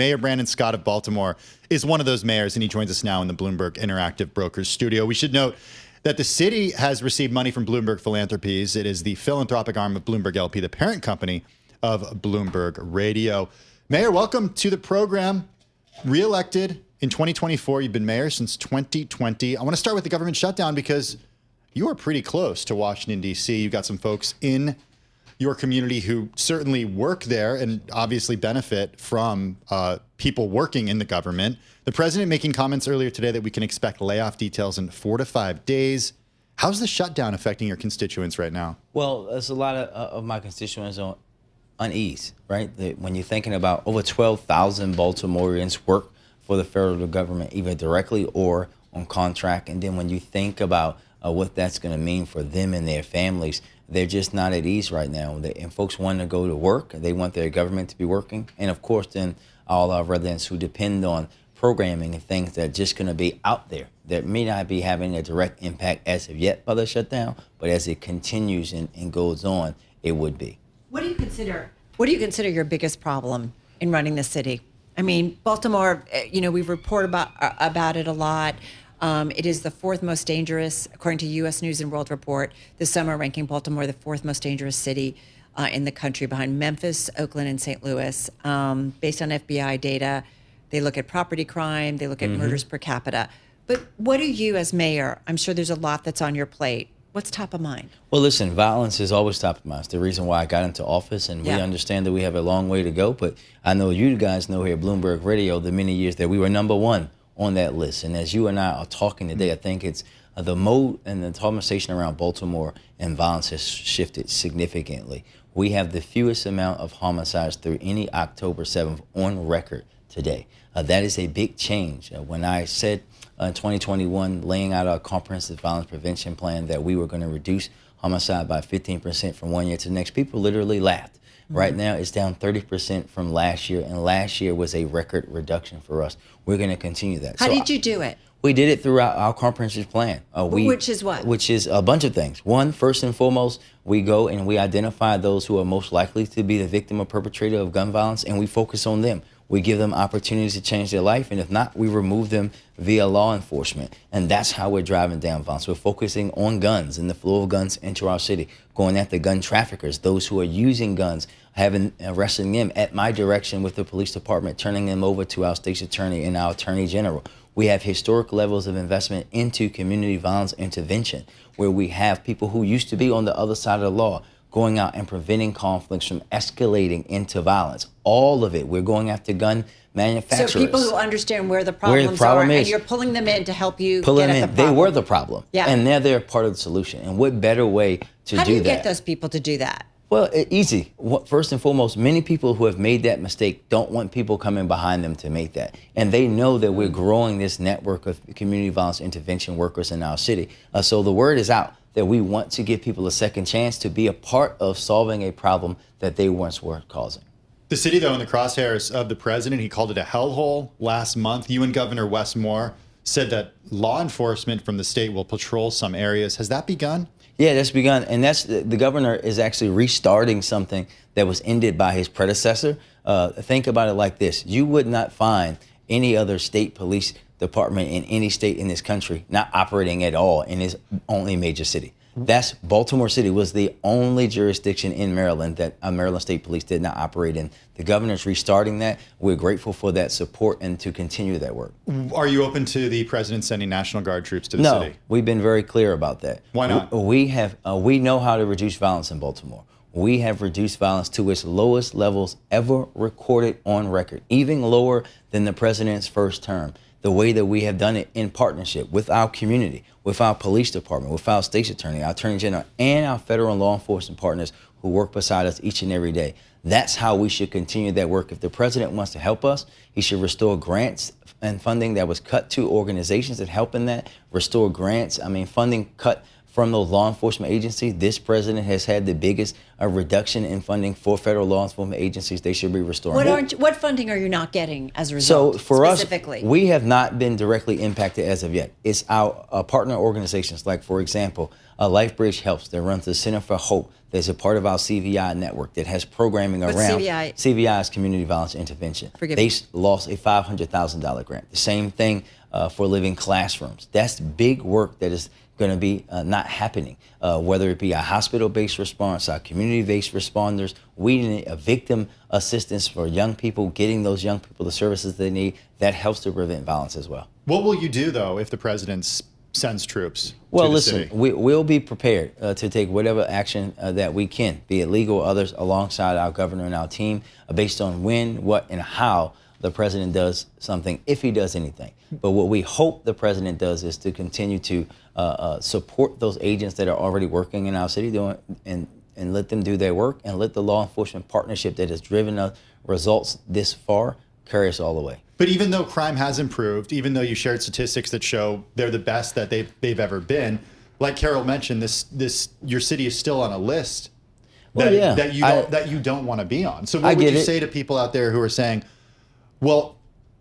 Mayor Brandon Scott of Baltimore is one of those mayors, and he joins us now in the Bloomberg Interactive Brokers studio. We should note that the city has received money from Bloomberg Philanthropies. It is the philanthropic arm of Bloomberg LP, the parent company of Bloomberg Radio. Mayor, welcome to the program. Re-elected in 2024. You've been mayor since 2020. I want to start with the government shutdown because you are pretty close to Washington, D.C. You've got some folks in your community who certainly work there and obviously benefit from people working in the government. The president making comments earlier today that we can expect layoff details in 4 to 5 days. How's the shutdown affecting your constituents right now? Well, there's a lot of my constituents on unease, right? When you're thinking about over 12,000 Baltimoreans work for the federal government, either directly or on contract. And then when you think about what that's going to mean for them and their families, they're just not at ease right now. And folks want to go to work. They want their government to be working. And of course, then all our residents who depend on programming and things that are just going to be out there that may not be having a direct impact as of yet by the shutdown, but as it continues and goes on, it would be. What do you consider your biggest problem in running the city? I mean, Baltimore, we report about it a lot. It is the fourth most dangerous, according to U.S. News and World Report, this summer ranking Baltimore the fourth most dangerous city in the country behind Memphis, Oakland, and St. Louis. Based on FBI data, they look at property crime, they look at murders per capita. But what do you as mayor, I'm sure there's a lot that's on your plate. What's top of mind? Well, listen, violence is always top of mind. It's the reason why I got into office, and we understand that we have a long way to go. But I know you guys know here at Bloomberg Radio the many years that we were number one on that list. And as you and I are talking today, I think it's the mode and the conversation around Baltimore and violence has shifted significantly. We have the fewest amount of homicides through any October 7th on record today. That is a big change. When I said in 2021, laying out our comprehensive violence prevention plan that we were going to reduce homicide by 15% from one year to the next, people literally laughed. Right now, it's down 30% from last year, and last year was a record reduction for us. We're going to continue that. How did you do it? We did it throughout our comprehensive plan. Which is what? Which is a bunch of things. One, first and foremost, we go and we identify those who are most likely to be the victim or perpetrator of gun violence, and we focus on them. We give them opportunities to change their life, and if not, we remove them via law enforcement. And that's how we're driving down violence. We're focusing on guns and the flow of guns into our city, going after gun traffickers, those who are using guns, arresting them at my direction with the police department, turning them over to our state's attorney and our attorney general. We have historic levels of investment into community violence intervention, where we have people who used to be on the other side of the law going out and preventing conflicts from escalating into violence. All of it. We're going after gun manufacturers. So people who understand where the problems are, and you're pulling them in to help you get at the problem. They were the problem, and now they're part of the solution. And what better way to do that? How do you get those people to do that? Well, easy. First and foremost, many people who have made that mistake don't want people coming behind them to make that. And they know that we're growing this network of community violence intervention workers in our city. So the word is out that we want to give people a second chance to be a part of solving a problem that they once were causing. The city, though, in the crosshairs of the president, he called it a hellhole last month. You and Governor Wes Moore said that law enforcement from the state will patrol some areas. Has that begun? Yeah, that's begun. And the governor is actually restarting something that was ended by his predecessor. Think about it like this. You would not find any other state police department in any state in this country not operating at all in its only major city. That's Baltimore City was the only jurisdiction in Maryland that Maryland State Police did not operate in. The governor's restarting that. We're grateful for that support and to continue that work. Are you open to the president sending National Guard troops to the city? No, we've been very clear about that. Why not? We know how to reduce violence in Baltimore. We have reduced violence to its lowest levels ever recorded on record, even lower than the president's first term. The way that we have done it in partnership with our community, with our police department, with our state's attorney, our attorney general, and our federal and law enforcement partners who work beside us each and every day. That's how we should continue that work. If the president wants to help us, he should restore grants and funding that was cut to organizations that help in that, restore grants, funding cut from those law enforcement agencies. This president has had the biggest reduction in funding for federal law enforcement agencies. They should be restoring. What funding are you not getting as a result? So for us, specifically? we have not been directly impacted as of yet. It's our partner organizations, like, for example, LifeBridge Helps, that runs the Center for Hope. There's a part of our CVI network that has programming What's around CVI? CVI is Community Violence Intervention. Forgive me. They lost a $500,000 grant. The same thing for Living Classrooms. That's big work that is going to be not happening, whether it be a hospital-based response, our community-based responders. We need a victim assistance for young people, getting those young people the services they need. That helps to prevent violence as well. What will you do, though, if the president sends troops Well, to the listen, city? we'll be prepared to take whatever action that we can, be it legal or others, alongside our governor and our team, based on when, what, and how the president does something, if he does anything. But what we hope the president does is to continue to support those agents that are already working in our city, and let them do their work, and let the law enforcement partnership that has driven us results this far carry us all the way. But even though crime has improved, even though you shared statistics that show they're the best that they've ever been, like Carol mentioned, your city is still on a list that you don't want to be on. So what would you say to people out there who are saying, well,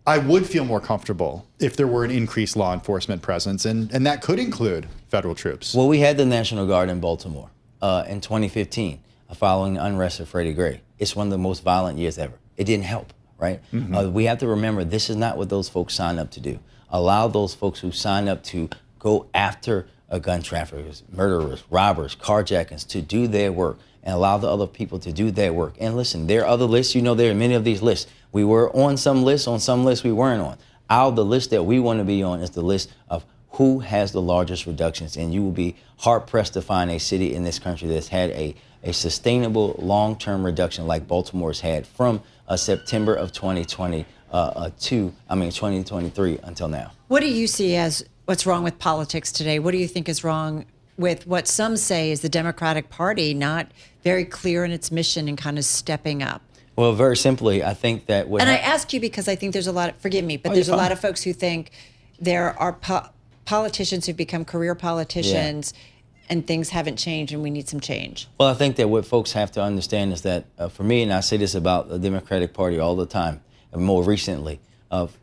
I would feel more comfortable if there were an increased law enforcement presence, and that could include federal troops? Well, we had the National Guard in Baltimore in 2015 following the unrest of Freddie Gray. It's one of the most violent years ever. It didn't help, right? Mm-hmm. We have to remember this is not what those folks signed up to do. Allow those folks who signed up to go after gun traffickers, murderers, robbers, carjackers to do their work, and allow the other people to do their work. And listen, there are other lists. You know, there are many of these lists. We were on some lists we weren't on. The list that we want to be on is the list of who has the largest reductions. And you will be hard-pressed to find a city in this country that's had a sustainable long-term reduction like Baltimore's had from September of 2023 until now. What do you see as what's wrong with politics today? What do you think is wrong with what some say is the Democratic Party not very clear in its mission and kind of stepping up? Well, very simply, I think that I ask you because I think there's a lot of, forgive me, but there's a lot of folks who think there are politicians who've become career politicians and things haven't changed and we need some change. Well, I think that what folks have to understand is that for me, and I say this about the Democratic Party all the time, and more recently,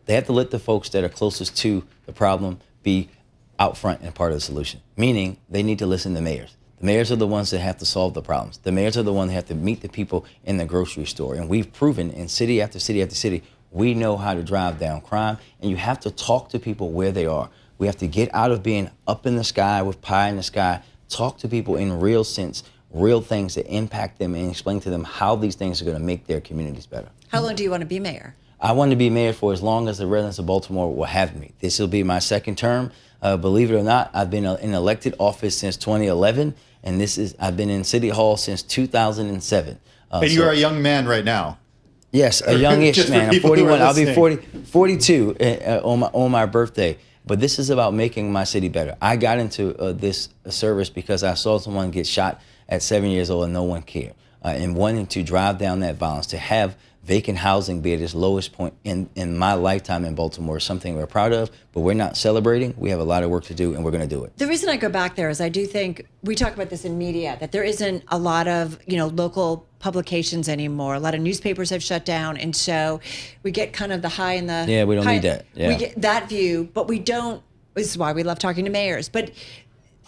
they have to let the folks that are closest to the problem be out front and part of the solution, meaning they need to listen to mayors. The mayors are the ones that have to solve the problems. The mayors are the ones that have to meet the people in the grocery store. And we've proven in city after city after city, we know how to drive down crime. And you have to talk to people where they are. We have to get out of being up in the sky with pie in the sky, talk to people in real sense, real things that impact them, and explain to them how these things are going to make their communities better. How long do you want to be mayor? I want to be mayor for as long as the residents of Baltimore will have me. This will be my second term. Believe it or not, I've been in elected office since 2011, and I've been in City Hall since 2007. And you are a young man right now. Yes, a youngish man. I'm 41. I'll be 42 on my birthday. But this is about making my city better. I got into this service because I saw someone get shot at 7 years old and no one cared. And wanting to drive down that violence, to have vacant housing be at its lowest point in my lifetime in Baltimore is something we're proud of, but we're not celebrating. We have a lot of work to do, and we're going to do it. The reason I go back there is I do think we talk about this in media, that there isn't a lot of, local publications anymore. A lot of newspapers have shut down, and so we get kind of the high and the... Yeah, we don't need that. Yeah. We get that view, but we don't... This is why we love talking to mayors. But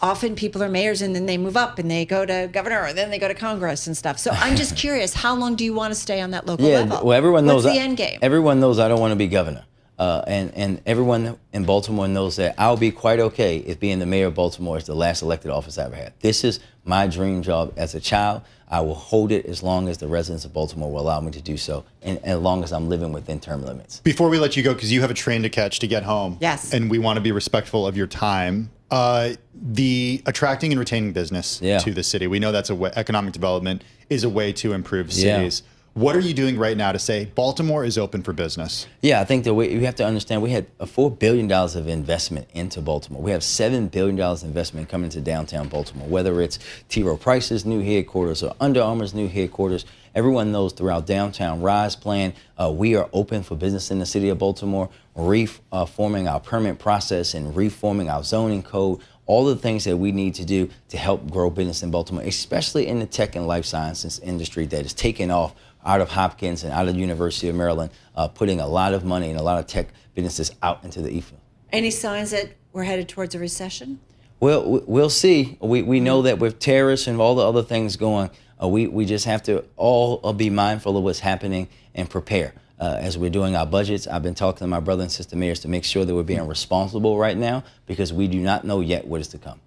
often people are mayors and then they move up and they go to governor and then they go to Congress and stuff. So I'm just curious, how long do you want to stay on that local level? Well, everyone knows what's the end game? Everyone knows I don't want to be governor. And everyone in Baltimore knows that I'll be quite okay if being the mayor of Baltimore is the last elected office I ever had. This is my dream job as a child. I will hold it as long as the residents of Baltimore will allow me to do so, and as long as I'm living within term limits. Before we let you go, because you have a train to catch to get home, yes, and we want to be respectful of your time, the attracting and retaining business to the city, we know that's economic development is a way to improve cities. What are you doing right now to say Baltimore is open for business? Yeah, I think that you have to understand we had $4 billion of investment into Baltimore. We have $7 billion investment coming to downtown Baltimore, whether it's T. Rowe Price's new headquarters or Under Armour's new headquarters. everyone knows through our Downtown Rise plan, we are open for business in the city of Baltimore, reforming our permit process and reforming our zoning code, all the things that we need to do to help grow business in Baltimore, especially in the tech and life sciences industry that is taking off out of Hopkins and out of the University of Maryland, putting a lot of money and a lot of tech businesses out into the e-field. Any signs that we're headed towards a recession? Well, we'll see. We know that with tariffs and all the other things going, we just have to all be mindful of what's happening and prepare. As we're doing our budgets, I've been talking to my brother and sister mayors to make sure that we're being responsible right now because we do not know yet what is to come.